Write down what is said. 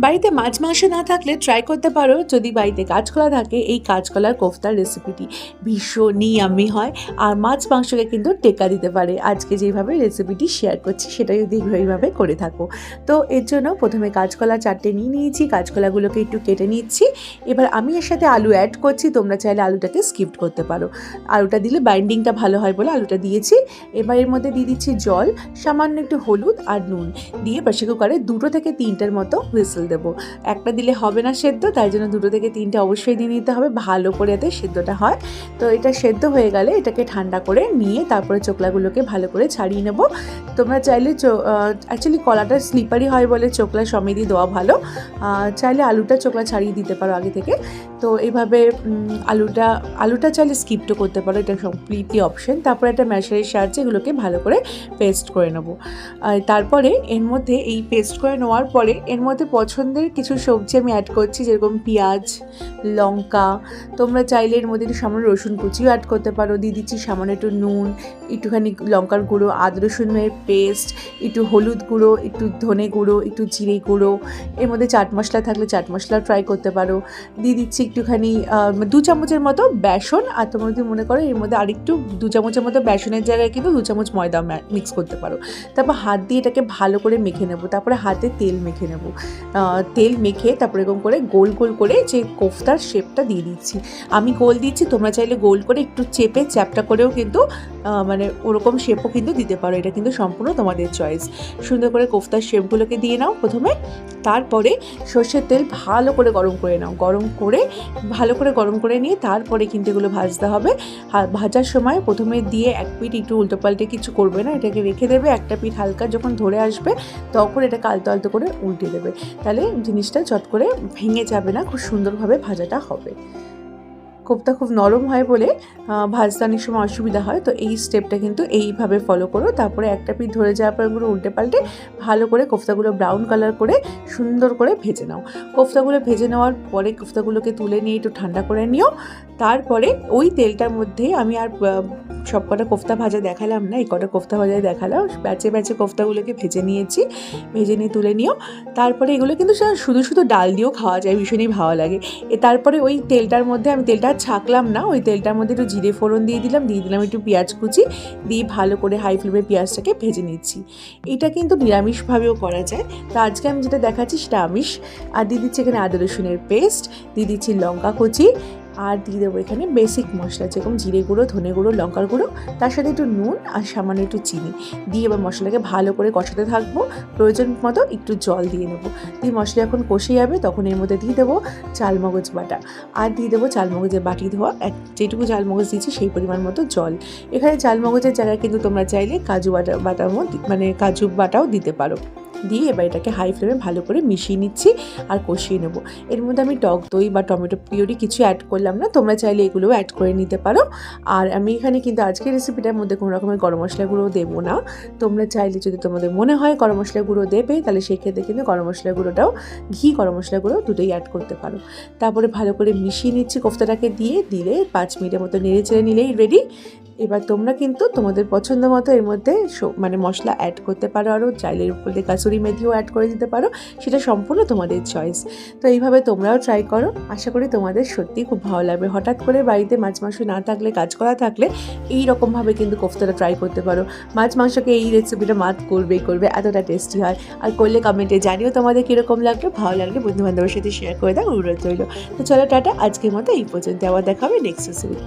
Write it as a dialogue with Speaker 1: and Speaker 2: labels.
Speaker 1: বাড়িতে মাছ মাংস না থাকলে ট্রাই করতে পারো, যদি বাড়িতে কাঁচকলা থাকে এই কাঁচকলার কোফতার রেসিপিটি ভীষণই ইয়াম্মি হয় আর মাছ মাংসকে কিন্তু টেক্কা দিতে পারে। আজকে যেভাবে রেসিপিটি শেয়ার করছি সেটা যদি এইভাবে করে থাকো, তো এর জন্য প্রথমে কাঁচকলা 4টে নিয়ে নিয়েছি, কাঁচকলাগুলোকে একটু কেটে নিচ্ছি। এবার আমি এর সাথে আলু অ্যাড করছি, তোমরা চাইলে আলুটাকে স্কিপ করতে পারো, আলুটা দিলে বাইন্ডিংটা ভালো হয় বলে আলুটা দিয়েছি। এবার এর মধ্যে দিয়ে দিচ্ছি জল, সামান্য একটু হলুদ আর নুন দিয়ে প্রেসার কুকারে 2 থেকে 3টের মতো হুইসেল দেবো। একটা দিলে হবে না সেদ্ধ, তাই জন্য 2 থেকে 3টে অবশ্যই দিয়ে নিতে হবে, ভালো করে এতে সেদ্ধটা হয়। তো এটা সেদ্ধ হয়ে গেলে এটাকে ঠান্ডা করে নিয়ে তারপরে চোকলাগুলোকে ভালো করে ছাড়িয়ে নেব। তোমরা চাইলে অ্যাকচুয়ালি কলাটা স্লিপারি হয় বলে চোকলা সমেতই দেওয়া ভালো, চাইলে আলুটা চোকলা ছাড়িয়ে দিতে পারো আগে থেকে। তো এইভাবে আলুটা চাইলে স্কিপও করতে পারো, এটা কমপ্লিটলি অপশন। তারপরে একটা ম্যাশারের সাহায্যে এগুলোকে ভালো করে পেস্ট করে নেবো। তারপরে এর মধ্যে এই পেস্ট করে নেওয়ার পরে এর মধ্যে পছন্দের কিছু সবজি আমি অ্যাড করছি, যেরকম পেঁয়াজ, লঙ্কা, তোমরা চাইলে এর মধ্যে একটু সামান্য রসুন কুচিও অ্যাড করতে পারো। দিয়ে দিচ্ছি সামান্য একটু নুন, একটুখানি লঙ্কার গুঁড়ো, আদা রসুনের পেস্ট, একটু হলুদ গুঁড়ো, একটু ধনে গুঁড়ো, একটু জিরে গুঁড়ো, এর মধ্যে চাট মশলা থাকলে চাট মশলাও ট্রাই করতে পারো। দিয়ে দিচ্ছি একটুখানি 2 চামচের মতো বেসন, আর তোমরা যদি মনে করো এর মধ্যে আরেকটু 2 চামচের মতো বেসনের জায়গায় কিন্তু 2 চামচ ময়দা মিক্স করতে পারো। তারপর হাত দিয়ে এটাকে ভালো করে মেখে নেব, তারপরে হাতে তেল মেখে নেব। তেল মেখে তারপরে এরকম করে গোল গোল করে যে কোফতার শেপটা দিয়ে দিচ্ছি। আমি গোল দিচ্ছি, তোমরা চাইলে গোল করে একটু চেপে চ্যাপটা করেও কিন্তু মানে ওরকম শেপও কিন্তু দিতে পারো, এটা কিন্তু সম্পূর্ণ তোমাদের চয়েস। সুন্দর করে কোফতার শেপগুলোকে দিয়ে নাও প্রথমে, তারপরে সর্ষের তেল ভালো করে গরম করে নাও, ভালো করে গরম করে নিয়ে তারপরে কিন্তু এগুলো ভাজতে হবে। ভাজার সময় প্রথমে দিয়ে এক পিঠ একটু উল্টো পাল্টে কিছু করবে না, এটাকে রেখে দেবে। একটা পিঠ হালকা যখন ধরে আসবে তখন এটাকে আলতো আলতো করে উল্টে দেবে, তাহলে জিনিসটা চট করে ভেঙে যাবে না, খুব সুন্দরভাবে ভাজাটা হবে। কোফতা খুব নরম হয় বলে ভাজতে অনেক সময় অসুবিধা হয়, তো এই স্টেপটা কিন্তু এইভাবে ফলো করো। তারপরে একটা পিঠ ধরে যাওয়ার পর এগুলো উল্টে পাল্টে ভালো করে কোফতাগুলো ব্রাউন কালার করে সুন্দর করে ভেজে নাও। কোফতাগুলো ভেজে নেওয়ার পরে কোফতাগুলোকে তুলে নিয়ে একটু ঠান্ডা করে নিও। তারপরে ওই তেলটার মধ্যে আমি আর সব কটা কোফতা ভাজা দেখালাম না, এই কটা কোফতা ভাজাই দেখালাম, ব্যাচে ব্যাচে কোফতাগুলোকে ভেজে নিয়েছি, ভেজে নিয়ে তুলে নিও। তারপরে এগুলো কিন্তু শুধু শুধু ডাল দিয়েও খাওয়া যায়, ভীষণই ভালো লাগে। তারপরে ওই তেলটার মধ্যে আমি তেলটা ছাঁকলাম না, ওই তেলটার মধ্যে একটু জিরে ফোড়ন দিয়ে দিলাম একটু পেঁয়াজ কুচি দিয়ে ভালো করে হাই ফ্লেমে পেঁয়াজটাকে ভেজে নিচ্ছি। এটা কিন্তু নিরামিষভাবেও করা যায়, তো আজকে আমি যেটা দেখাচ্ছি সেটা আমিষ। আর দিয়ে দিচ্ছি এখানে আদা রসুনের পেস্ট, দিয়ে দিচ্ছি লঙ্কা কুচি, আর দিয়ে দেবো এখানে বেসিক মশলা যেরকম জিরে গুঁড়ো, ধনে গুঁড়ো, লঙ্কার গুঁড়ো, তার সাথে একটু নুন আর সামান্য একটু চিনি দিয়ে এবার মশলাকে ভালো করে কষাতে থাকবো। প্রয়োজন মতো একটু জল দিয়ে নেবো, দিয়ে মশলা যখন কষে যাবে তখন এর মধ্যে দিয়ে দেবো চালমগজ বাটা, আর দিয়ে দেবো চালমগজের বাটি ধোয়া, যেটুকু চালমগজ দিচ্ছি সেই পরিমাণ মতো জল। এখানে চালমগজের জায়গায় কিন্তু তোমরা চাইলে কাজু বাটার মধ্যে মানে কাজু বাটাও দিতে পারো। দিয়ে এবার এটাকে হাই ফ্লেমে ভালো করে মিশিয়ে নিচ্ছি আর কষিয়ে নেব। এর মধ্যে আমি টক দই বা টমেটো পিউরি কিছু অ্যাড করলাম না, তোমরা চাইলে এগুলোও অ্যাড করে নিতে পারো। আর আমি এখানে কিন্তু আজকের রেসিপিটার মধ্যে কোনো রকমের গরম মশলা গুঁড়ো দেবো না, তোমরা চাইলে যদি তোমাদের মনে হয় গরম মশলা গুঁড়ো দেবে তাহলে সেই ক্ষেত্রে কিন্তু গরম মশলা গুঁড়োটাও গরম মশলা গুঁড়ো দুটোই অ্যাড করতে পারো। তারপরে ভালো করে মিশিয়ে নিচ্ছি কোফতাটাকে দিলে 5 মিনিটের মতো নেড়ে চেড়ে নিলেই রেডি। এবার তোমরা কিন্তু তোমাদের পছন্দ মতো এর মধ্যে মানে মশলা অ্যাড করতে পারো, আরও চাইলে এর উপরে কাসুরি মেথিও অ্যাড করে দিতে পারো, সেটা সম্পূর্ণ তোমাদের চয়েস। তো এইভাবে তোমরাও ট্রাই করো, আশা করি তোমাদের সত্যিই খুব ভালো লাগবে। হঠাৎ করে বাড়িতে মাছ মাংস না থাকলে, কাজ করা থাকলে এই রকমভাবে কিন্তু কোফতাটা ট্রাই করতে পারো। মাছ মাংসকে এই রেসিপিটা করবে, এতটা টেস্টি হয়। আর করলে কমেন্টে জানিও তোমাদের কীরকম লাগলো, ভালো লাগলে বন্ধুবান্ধবের সাথে শেয়ার করে দাও, অনুরোধ রইল। তো চলো টাটা, আজকের মতো এই পর্যন্ত, আবার দেখা হবে নেক্সট রেসিপি।